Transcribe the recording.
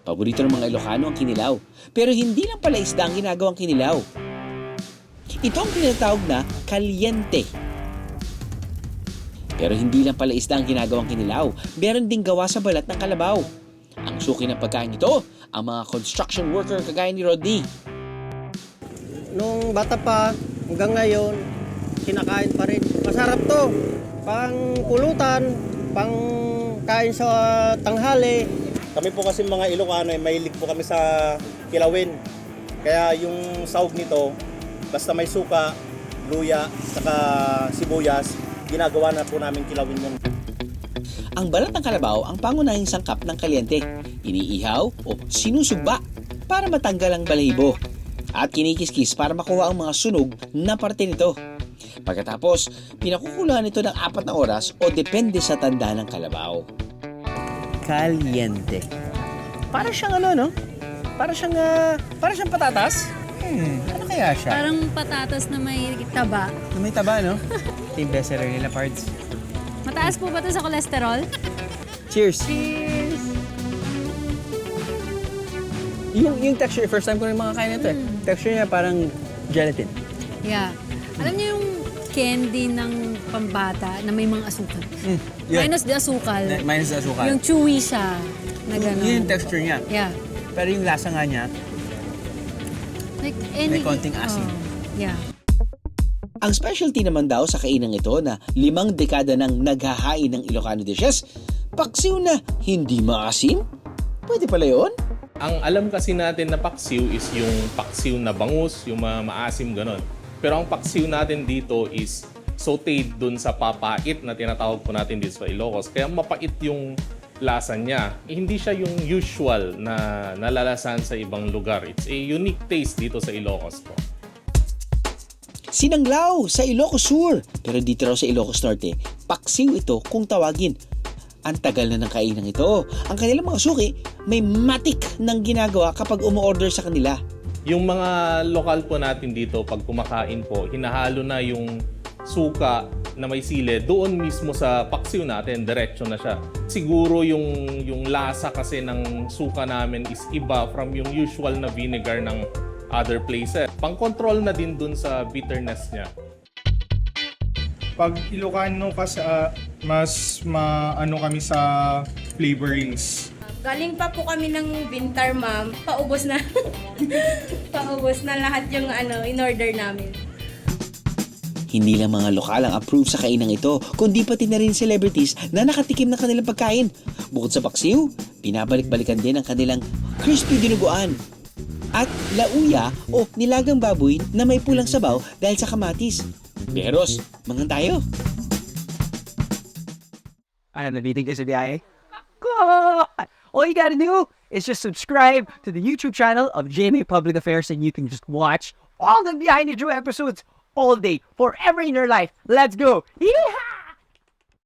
Paborito ng mga Ilocano ang kinilaw. Pero hindi lang pala isda ang ginagawang kinilaw. Ito ang tinatawag na kalyente. Pero hindi lang pala isda ang ginagawang kinilaw. Meron ding gawa sa balat ng kalabaw. Ang suki ng pagkain ito, ang mga construction worker kagaya ni Rodney. Nung bata pa, hanggang ngayon, kinakain pa rin. Masarap to. Pang pulutan, pang kain sa tanghali. Kami po kasi mga Ilocano, mahilig po kami sa kilawin. Kaya yung sahog nito, basta may suka, luya, saka sibuyas, ginagawa na po namin kilawin yun. Ang balat ng kalabaw ang pangunahing sangkap ng kalyente. Iniihaw o sinusugba para matanggal ang balahibo. At kinikiskis para makuha ang mga sunog na parte nito. Pagkatapos, pinakukuluan ito ng 4 na oras o depende sa tanda ng kalabaw. Caliente. Para siyang ano, no? Para siyang patatas. Ano kaya siya? Parang patatas na may taba. May taba, no? Ito yung bestseller nila, Pards. Mataas po ba ito sa cholesterol? Cheers! Cheers! Yung texture, first time ko rin makakain ito. Texture niya parang gelatin. Yeah. Alam niyo yung candy ng pambata na may mga asukal? Yeah. Minus the asukal. Minus the asukal. Yung chewy siya. Na gano'n. Yun yung texture niya. Yeah. Pero yung lasa nga niya, Like any... may konting asin. Yeah. Ang specialty naman daw sa kainang ito na 5 dekada nang naghahain ng Ilocano dishes, paksiw na hindi maasim? Pwede pala yun? Ang alam kasi natin na paksiw is yung paksiw na bangus, yung maasim ganon. Pero ang paksiw natin dito is sauteed dun sa papait na tinatawag po natin dito sa Ilocos. Kaya mapait yung lasa niya. Hindi siya yung usual na nalalasan sa ibang lugar. It's a unique taste dito sa Ilocos po. Sinanglaw sa Ilocos Sur. Pero dito raw sa Ilocos Norte, paksiw ito kung tawagin. Ang tagal na ng kainang ito. Ang kanilang mga suki, may matik ng ginagawa kapag umu-order sa kanila. Yung mga lokal po natin dito, pag kumakain po, hinahalo na yung suka na may sile doon mismo sa paksiw natin, diretso na siya. Siguro yung lasa kasi ng suka namin is iba from yung usual na vinegar ng other places. Pang-control na din dun sa bitterness niya. Pag Ilocano kasi mas maano kami sa flavorings. Galing pa po kami ng Bintar, ma'am. Paubos na. Paubos na lahat yung in-order namin. Hindi lang mga lokal ang approve sa kainang ito, kundi pati na rin celebrities na nakatikim ng kanilang pagkain. Bukod sa paksiw, pinabalik-balikan din ang kanilang crispy dinuguan. At lauya o nilagang baboy na may pulang sabaw dahil sa kamatis. Beros, mangan tayo! Ano, nabitig kayo sa biyahe? God! All you gotta do is just subscribe to the YouTube channel of GMA Public Affairs and you can just watch all the Behind the Drew episodes all day, forever in your life. Let's go! Yeehaw!